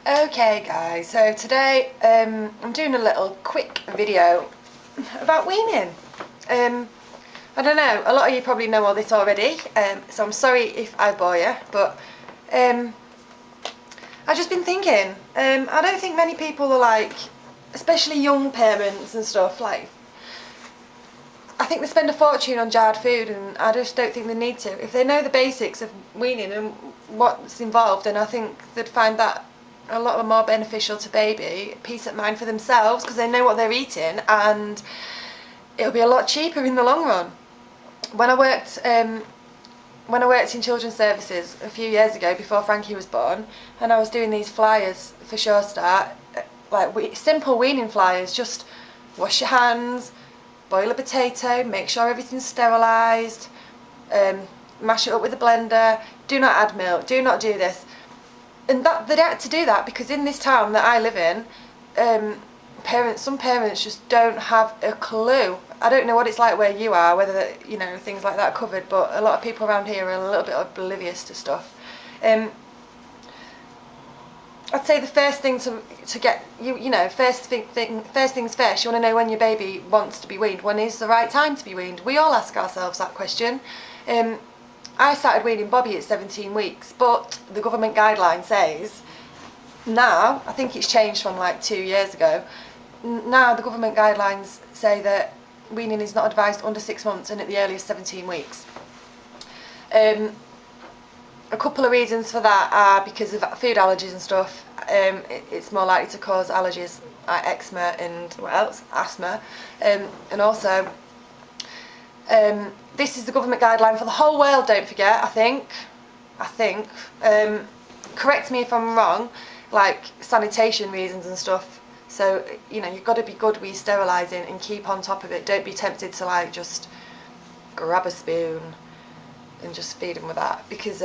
Okay guys, so today I'm doing a little quick video about weaning. I don't know, a lot of you probably know all this already, so I'm sorry if I bore you, but I've just been thinking, I don't think many people are like, especially young parents and stuff, like, I think they spend a fortune on jarred food and I just don't think they need to. If they know the basics of weaning and what's involved, then I think they'd find that a lot more beneficial to baby, peace of mind for themselves because they know what they're eating, and it'll be a lot cheaper in the long run. When I worked in children's services a few years ago before Frankie was born, and I was doing these flyers for Sure Start, like simple weaning flyers, just wash your hands, boil a potato, make sure everything's sterilised, mash it up with a blender, do not add milk, do not do this. And that they had to do that because in this town that I live in, some parents just don't have a clue. I don't know what it's like where you are, whether things like that are covered, but a lot of people around here are a little bit oblivious to stuff. I'd say the first thing to get first things first. You want to know when your baby wants to be weaned. When is the right time to be weaned? We all ask ourselves that question. I started weaning Bobby at 17 weeks, but the government guideline says now, I think it's changed from like 2 years ago, now the government guidelines say that weaning is not advised under 6 months and at the earliest 17 weeks. A couple of reasons for that are because of food allergies and stuff. It's more likely to cause allergies like eczema and what else? Asthma. And also, this is the government guideline for the whole world, don't forget, I think. Correct me if I'm wrong, like sanitation reasons and stuff. So, you've got to be good with sterilising and keep on top of it. Don't be tempted to like just grab a spoon and just feed them with that, because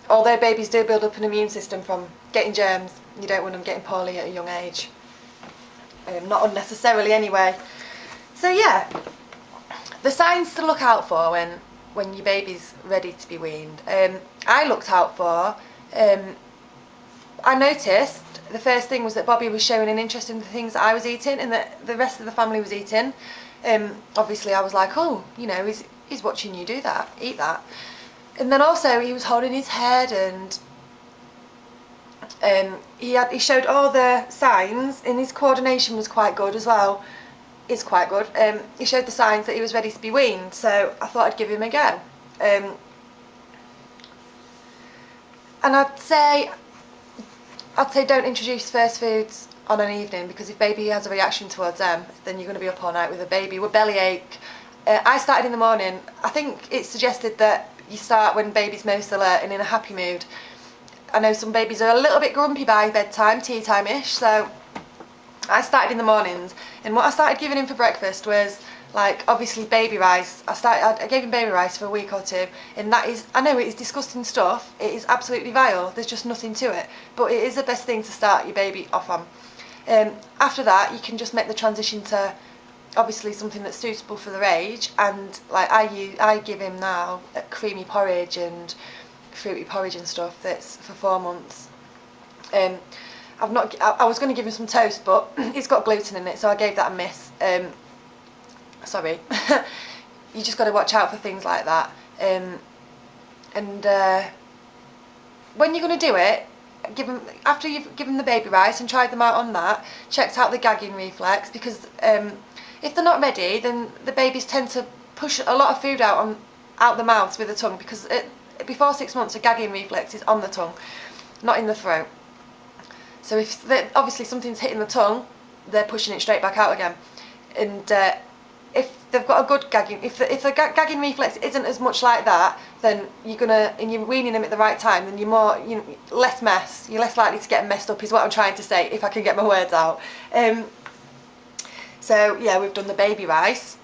although babies do build up an immune system from getting germs, you don't want them getting poorly at a young age. Not unnecessarily anyway. So yeah, the signs to look out for when your baby's ready to be weaned. I looked out for, I noticed the first thing was that Bobby was showing an interest in the things that I was eating and that the rest of the family was eating. Obviously I was like, oh, he's watching you do that, eat that. And then also he was holding his head, and he showed all the signs, and his coordination was quite good as well. Is quite good. He showed the signs that he was ready to be weaned, so I thought I'd give him a go. And I'd say don't introduce first foods on an evening, because if baby has a reaction towards them, then you're going to be up all night with a baby with bellyache. I started in the morning. I think it's suggested that you start when baby's most alert and in a happy mood. I know some babies are a little bit grumpy by bedtime, tea time-ish, so I started in the mornings, and what I started giving him for breakfast was, like, obviously baby rice. I gave him baby rice for a week or two, and that is, I know it is disgusting stuff, it is absolutely vile, there's just nothing to it, but it is the best thing to start your baby off on. After that, you can just make the transition to obviously something that's suitable for their age, and like I give him now creamy porridge and fruity porridge and stuff that's for 4 months. I was going to give him some toast, but it's got gluten in it, so I gave that a miss. Sorry. You just got to watch out for things like that. When you're going to do it, after you've given the baby rice and tried them out on that, checked out the gagging reflex, because if they're not ready, then the babies tend to push a lot of food out the mouths with the tongue, because before 6 months, a gagging reflex is on the tongue, not in the throat. So if obviously something's hitting the tongue, they're pushing it straight back out again. And if they've got a good gagging, if the gagging reflex isn't as much like that, then and you're weaning them at the right time, then you're less mess. You're less likely to get them messed up, is what I'm trying to say, if I can get my words out. So yeah, we've done the baby rice,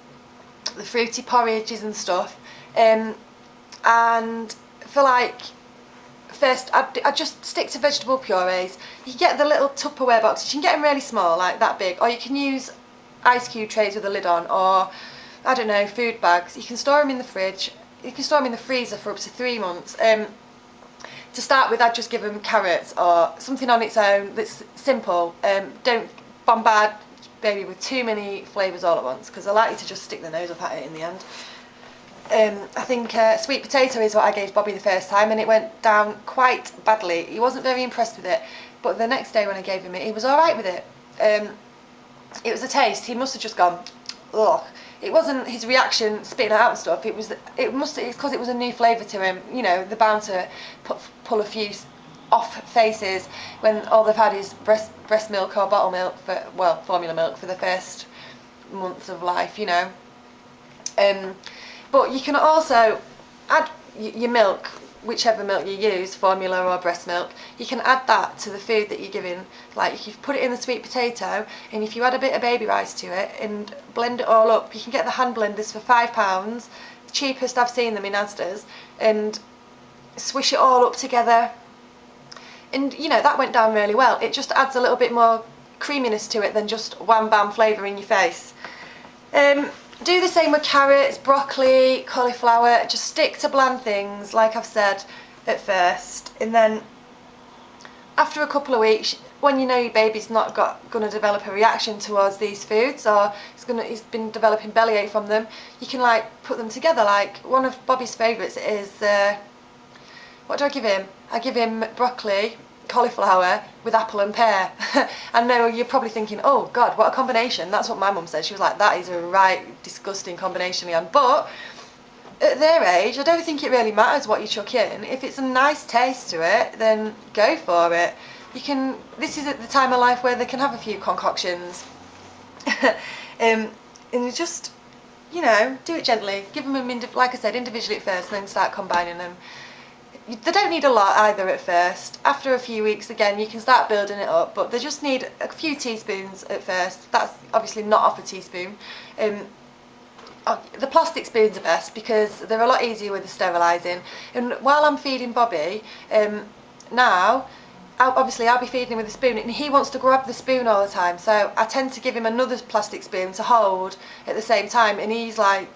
the fruity porridges and stuff, and for like, first, I'd just stick to vegetable purees. You can get the little Tupperware boxes. You can get them really small, like that big, or you can use ice cube trays with a lid on, or I don't know, food bags. You can store them in the fridge. You can store them in the freezer for up to 3 months. to start with, I'd just give them carrots or something on its own that's simple. Don't bombard baby with too many flavours all at once, because they're likely to just stick their nose up at it in the end. I think sweet potato is what I gave Bobby the first time, and it went down quite badly. He wasn't very impressed with it, but the next day when I gave him it, he was alright with it. It was a taste. He must have just gone, ugh. It wasn't his reaction spitting it out and stuff. It's because it was a new flavour to him. You know, they're bound to pull a few off faces when all they've had is breast milk or bottle milk, formula milk for the first months of life, you know. But you can also add your milk, whichever milk you use, formula or breast milk. You can add that to the food that you're giving. Like if you put it in the sweet potato, and if you add a bit of baby rice to it and blend it all up, you can get the hand blenders for £5, the cheapest I've seen them in Asda's, and swish it all up together. And you know, that went down really well. It just adds a little bit more creaminess to it than just wham bam flavour in your face. Do the same with carrots, broccoli, cauliflower. Just stick to bland things, like I've said at first, and then after a couple of weeks, when you know your baby's not going to develop a reaction towards these foods, or he's been developing bellyache from them, you can like put them together. Like one of Bobby's favourites is what do I give him? I give him broccoli, cauliflower with apple and pear. I know you're probably thinking, oh god, what a combination. That's what my mum said. She was like, that is a right disgusting combination, Leanne. But at their age, I don't think it really matters what you chuck in. If it's a nice taste to it, then go for it. This is at the time of life where they can have a few concoctions. And just, you know, do it gently. Give them, like I said, individually at first, and then start combining them. They don't need a lot either at first. After a few weeks, again, you can start building it up, but they just need a few teaspoons at first. That's obviously not off a teaspoon. The plastic spoons are best because they're a lot easier with the sterilising. And while I'm feeding Bobby, now, I'll be feeding him with a spoon, and he wants to grab the spoon all the time, so I tend to give him another plastic spoon to hold at the same time, and he's like,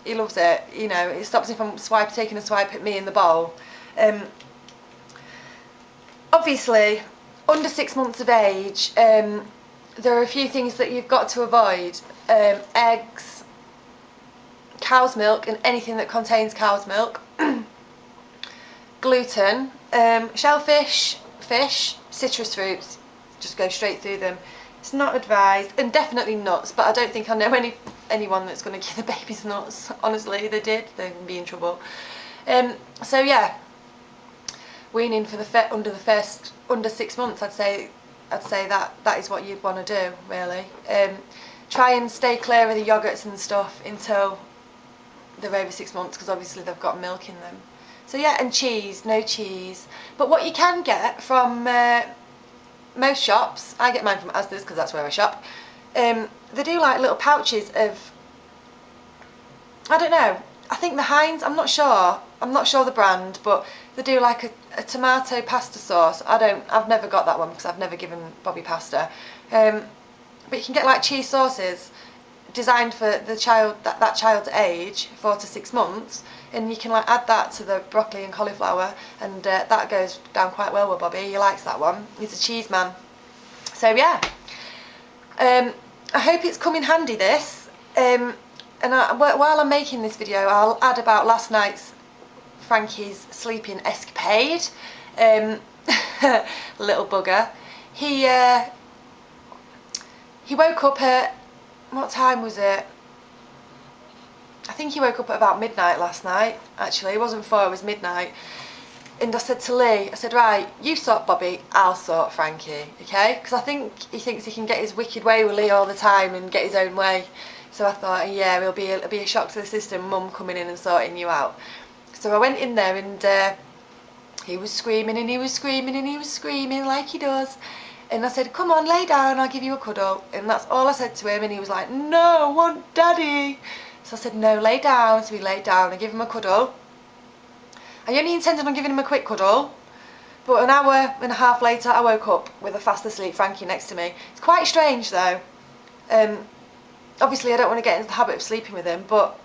he loves it, you know. It stops him from taking a swipe at me in the bowl. Obviously, under 6 months of age, there are a few things that you've got to avoid. Eggs, cow's milk, and anything that contains cow's milk. Gluten, shellfish, fish, citrus fruits, just go straight through them. It's not advised, and definitely nuts, but I don't think I know anyone that's going to give the babies nuts. Honestly, they did, they'd be in trouble. So yeah, weaning for under 6 months, I'd say that is what you'd want to do, really. Try and stay clear of the yogurts and stuff until they're over 6 months, because obviously they've got milk in them. So yeah, and cheese, no cheese. But what you can get from most shops, I get mine from Asda's because that's where I shop, they do like little pouches of, I don't know, I think the Heinz, I'm not sure the brand, but they do like a tomato pasta sauce. I've never got that one because I've never given Bobby pasta. But you can get like cheese sauces designed for the child, that child's age, 4 to 6 months, and you can like add that to the broccoli and cauliflower, and that goes down quite well with Bobby. He likes that one. He's a cheese man. So yeah, I hope it's come in handy, this. And while I'm making this video, I'll add about last night's Frankie's sleeping escapade. Little bugger. He woke up at, what time was it? I think he woke up at about midnight last night, actually. It wasn't 4, it was midnight. And I said to Lee, I said, right, you sort Bobby, I'll sort Frankie, okay? Because I think he thinks he can get his wicked way with Lee all the time and get his own way. So I thought, yeah, it'll be a shock to the system, Mum coming in and sorting you out. So I went in there, and he was screaming and he was screaming and he was screaming like he does. And I said, come on, lay down, I'll give you a cuddle. And that's all I said to him, and he was like, no, I want Daddy. So I said, no, lay down. So he laid down. I gave him a cuddle. I only intended on giving him a quick cuddle, but an hour and a half later I woke up with a fast asleep Frankie next to me. It's quite strange though. Obviously I don't want to get into the habit of sleeping with him, but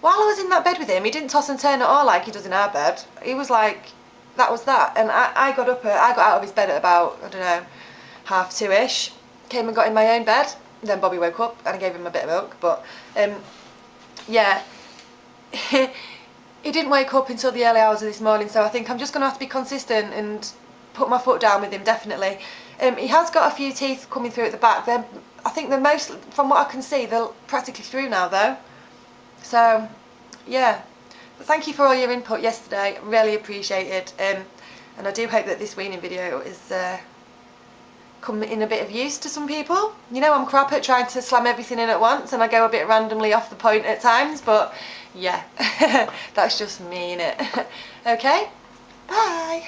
while I was in that bed with him, he didn't toss and turn at all like he does in our bed. He was like, that was that. And I got out of his bed at about, I don't know, 2:30ish. Came and got in my own bed. Then Bobby woke up and I gave him a bit of milk. But yeah, he didn't wake up until the early hours of this morning. So I think I'm just going to have to be consistent and put my foot down with him, definitely. He has got a few teeth coming through at the back. I think they're most, from what I can see, they're practically through now though. So yeah, but thank you for all your input yesterday, really appreciate it. And I do hope that this weaning video is come in a bit of use to some people. You know, I'm crap at trying to slam everything in at once and I go a bit randomly off the point at times, but yeah, that's just me, innit? Okay, bye.